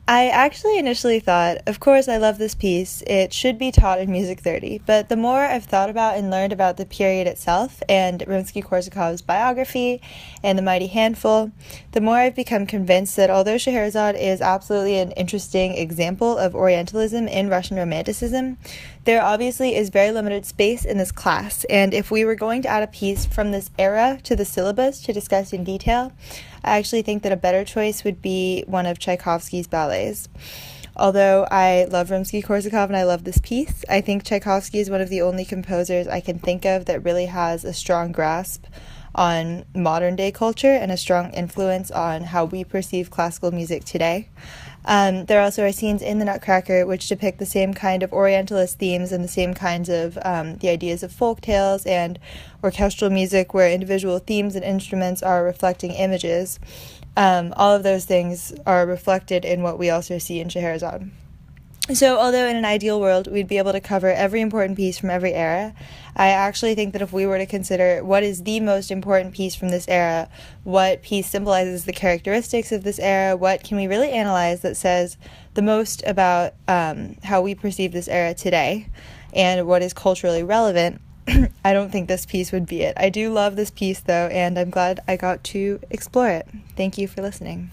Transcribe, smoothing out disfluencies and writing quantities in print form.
I actually initially thought, of course, I love this piece. It should be taught in Music 30. But the more I've thought about and learned about the period itself and Rimsky-Korsakov's biography and The Mighty Handful, the more I've become convinced that although Scheherazade is absolutely an interesting example of Orientalism in Russian Romanticism, there obviously is very limited space in this class. And if we were going to add a piece from this era to the syllabus to discuss in detail, I actually think that a better choice would be one of Tchaikovsky's ballets. Although I love Rimsky-Korsakov and I love this piece, I think Tchaikovsky is one of the only composers I can think of that really has a strong grasp on modern day culture and a strong influence on how we perceive classical music today. There also are scenes in The Nutcracker which depict the same kind of Orientalist themes and the same kinds of the ideas of folk tales and orchestral music where individual themes and instruments are reflecting images. All of those things are reflected in what we also see in Scheherazade. So, although in an ideal world we'd be able to cover every important piece from every era, I actually think that if we were to consider what is the most important piece from this era, what piece symbolizes the characteristics of this era, what can we really analyze that says the most about how we perceive this era today, and what is culturally relevant, I don't think this piece would be it. I do love this piece, though, and I'm glad I got to explore it. Thank you for listening.